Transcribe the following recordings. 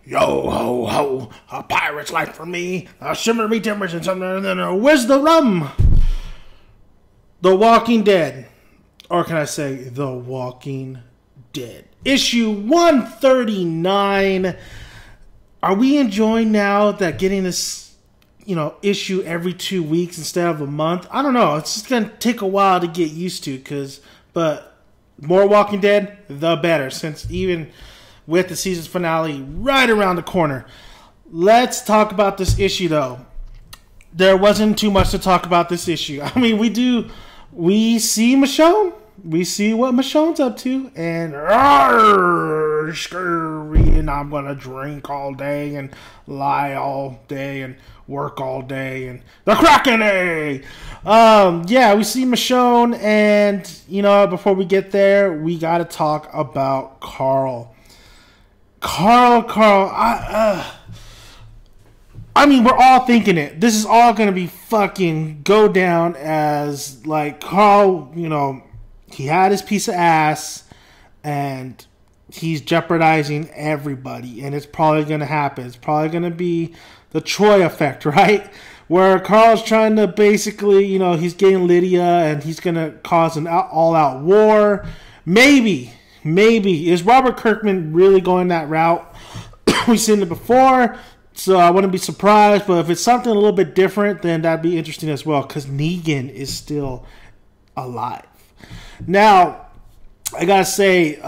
Yo ho ho, a pirate's life for me, a shimmery timbers and something, and then where's the rum? The Walking Dead, or can I say The Walking Dead? Issue 139. Are we enjoying now that getting this, issue every 2 weeks instead of a month? I don't know. It's just gonna take a while to get used to, but more Walking Dead, the better. Since even with the season finale right around the corner, let's talk about this issue though. There wasn't too much to talk about this issue. I mean, we see Michonne. We see what Michonne's up to, and scurry, and I'm gonna drink all day and lie all day and work all day and the Kraken. We see Michonne, and before we get there, we gotta talk about Carl. I mean, we're all thinking it. This is all gonna be fucking go down as like Carl, he had his piece of ass, and he's jeopardizing everybody, and it's probably going to happen. It's probably going to be the Troy effect, right? Where Carl's trying to basically, he's getting Lydia, and he's going to cause an all-out war. Maybe. Is Robert Kirkman really going that route? We've seen it before, so I wouldn't be surprised, but if it's something a little bit different, then that'd be interesting as well, because Negan is still alive. Now, I gotta say,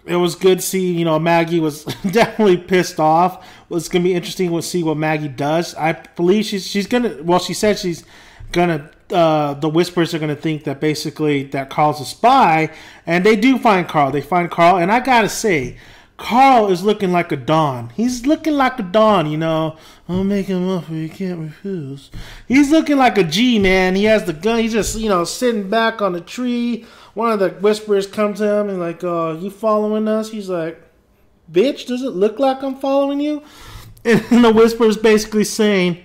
it was good to see, Maggie was definitely pissed off. It's gonna be interesting to see what Maggie does. I believe she's gonna, she said she's gonna, the Whispers are gonna think that basically that Carl's a spy, and they do find Carl. They find Carl, and I gotta say, Carl is looking like a Don. He's looking like a Don, I'll make him offer you can't refuse. He's looking like a G, man. He has the gun. He's just, sitting back on the tree. One of the Whisperers comes to him and like, you following us? He's like, bitch, does it look like I'm following you? And the Whisperer's basically saying,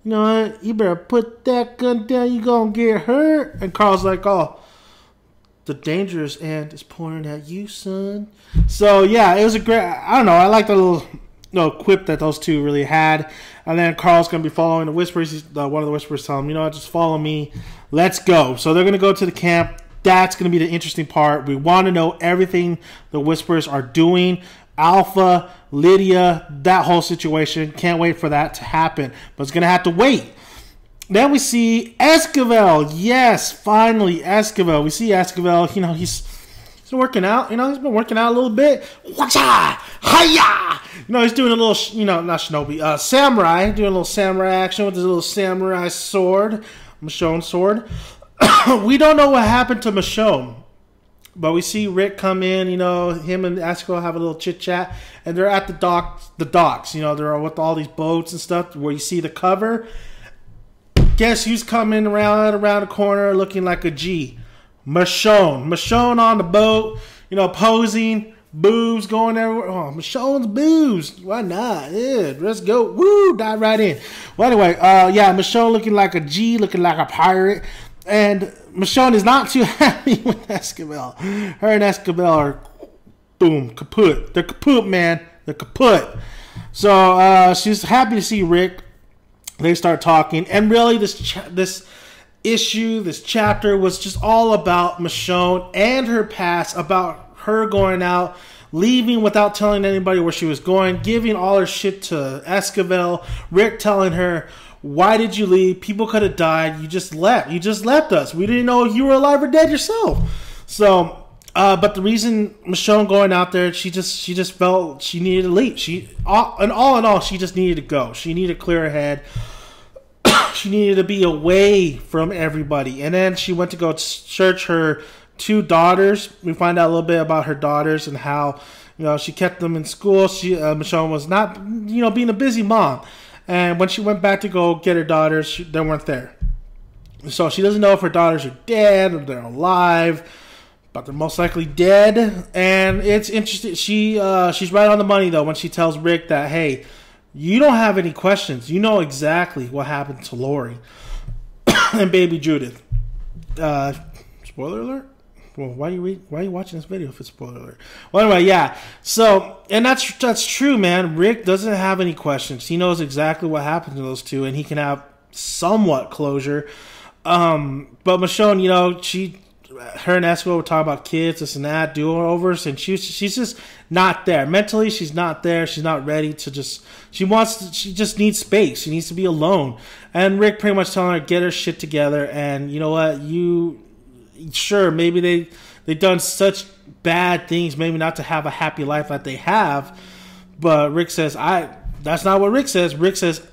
you know what? You better put that gun down. You gonna get hurt. And Carl's like, oh, the dangerous end is pointing at you, son. So, yeah, it was a great... I don't know. I like the little quip that those two really had. And then Carl's going to be following the Whispers. One of the Whispers tell him, just follow me. Let's go. So they're going to go to the camp. That's going to be the interesting part. We want to know everything the Whispers are doing. Alpha, Lydia, that whole situation. Can't wait for that to happen. But it's going to have to wait. Then we see Esquivel. Yes, finally, Esquivel. We see Esquivel. He's working out. He's been working out a little bit. Wacha! Hiya! He's doing a little, not shinobi, samurai. Doing a little samurai action with his little samurai sword. Michonne sword. We don't know what happened to Michonne. But we see Rick come in, him and Esquivel have a little chit-chat. And they're at the docks. They're with all these boats and stuff where you see the cover. Guess who's coming around the corner looking like a G? Michonne on the boat, posing, boobs going everywhere. Oh, Michonne's boobs. Why not? Yeah, let's go. Woo, dive right in. Well, anyway, Michonne looking like a G, looking like a pirate. And Michonne is not too happy with Esquivel. Her and Esquivel are, boom, kaput. They're kaput, man. They're kaput. So she's happy to see Rick. They start talking, and really this chapter was just all about Michonne and her past, about her going out, leaving without telling anybody where she was going, giving all her shit to Esquivel, Rick telling her, why did you leave? People could have died. You just left. You just left us. We didn't know if you were alive or dead yourself. So, but the reason Michonne going out there, she just felt she needed to leave. All in all, she just needed to go. She needed to clear her head. She needed to be away from everybody. And then she went to go search her 2 daughters. We find out a little bit about her daughters and how, she kept them in school. Michonne was not, being a busy mom. And when she went back to go get her daughters, they weren't there. So she doesn't know if her daughters are dead or they're alive. But they're most likely dead. And it's interesting. She's right on the money, though, when she tells Rick that, hey, you don't have any questions. You know exactly what happened to Lori and baby Judith. Spoiler alert? Well, why are you watching this video if it's spoiler alert? Well, anyway, yeah. So, and that's true, man. Rick doesn't have any questions. He knows exactly what happened to those two, and he can have somewhat closure. But Michonne, you know, her and Esco were talking about kids, this and that, do-overs, and she's just not there. Mentally, she's not there. She's not ready to just, she just needs space. She needs to be alone. And Rick pretty much telling her, get her shit together, and you know what, sure, maybe they've done such bad things, maybe not to have a happy life that they have, but Rick says, that's not what Rick says. Rick says,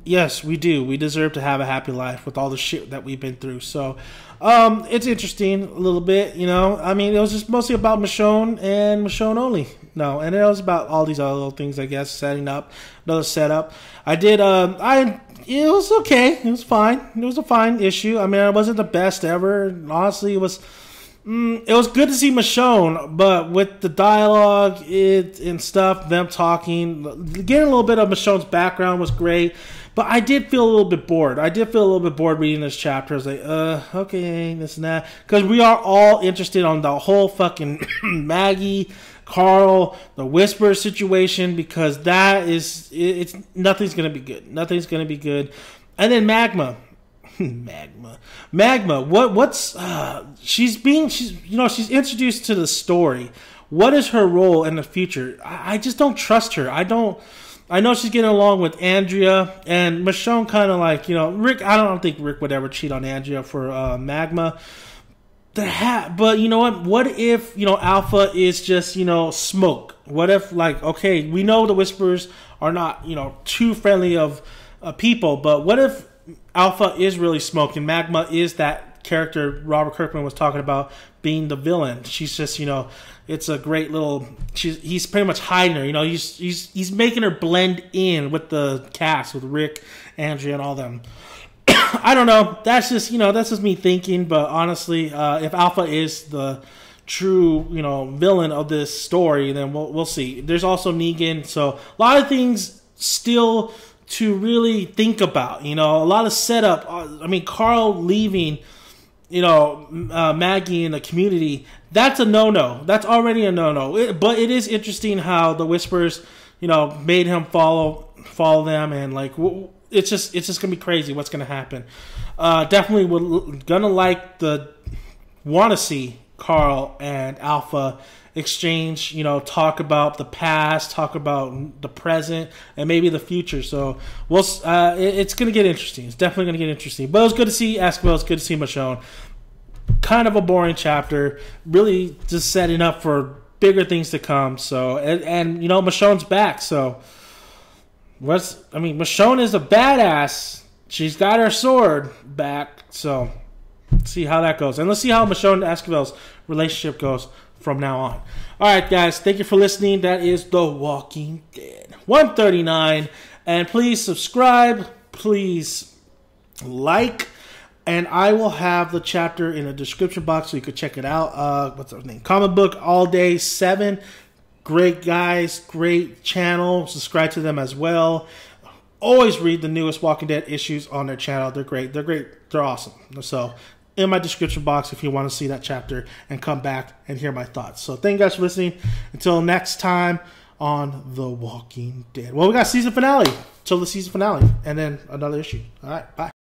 yes, we do. We deserve to have a happy life with all the shit that we've been through. So, it's interesting a little bit, you know. I mean, it was just mostly about Michonne and Michonne only. No, and it was about all these other little things, I guess, setting up, another setup. It was okay. It was fine. It was a fine issue. I mean, it wasn't the best ever. Honestly, it was good to see Michonne, but with the dialogue and stuff, them talking, getting a little bit of Michonne's background was great. But I did feel a little bit bored. Reading this chapter. I was like, okay, this and that. Because we are all interested on the whole fucking Maggie, Carl, the Whisper situation, because it's nothing's going to be good. Nothing's going to be good. And then Magma. What's she's introduced to the story. What is her role in the future? I just don't trust her. I know she's getting along with Andrea, and Michonne kind of like, you know, Rick. I don't think Rick would ever cheat on Andrea for Magma. But you know what? What if, you know, Alpha is just, you know, smoke? What if, like, okay, we know the Whisperers are not, you know, too friendly of people, but what if Alpha is really smoke and Magma is that character Robert Kirkman was talking about being the villain? She's just, you know, it's a great little. He's pretty much hiding her. You know, he's making her blend in with the cast, with Rick, Andrea, and all them. I don't know. That's just me thinking. But honestly, if Alpha is the true, you know, villain of this story, then we'll see. There's also Negan, so a lot of things still to really think about. You know, a lot of setup. I mean, Carl leaving, you know, Maggie in the community. That's a no-no. That's already a no-no. But it is interesting how the Whisperers, you know, made him follow them, and like it's just gonna be crazy what's gonna happen. Definitely want to see Carl and Alpha exchange, you know, talk about the past, talk about the present, and maybe the future. So it's gonna get interesting. It's definitely gonna get interesting. But it was good to see Esquivel. It's good to see Michonne. Kind of a boring chapter, really just setting up for bigger things to come. So and you know, Michonne's back. So Michonne is a badass. She's got her sword back. So let's see how that goes, and let's see how Michonne and Esquivel's relationship goes from now on. All right, guys, thank you for listening. That is The Walking Dead 139, and please subscribe, please like. And I will have the chapter in the description box so you could check it out. What's his name? Comic Book All Day 7. Great guys, great channel. Subscribe to them as well. Always read the newest Walking Dead issues on their channel. They're great. They're awesome. So in my description box if you want to see that chapter and come back and hear my thoughts. So thank you guys for listening. Until next time on The Walking Dead. Well, we got season finale. Till the season finale. And then another issue. All right, bye.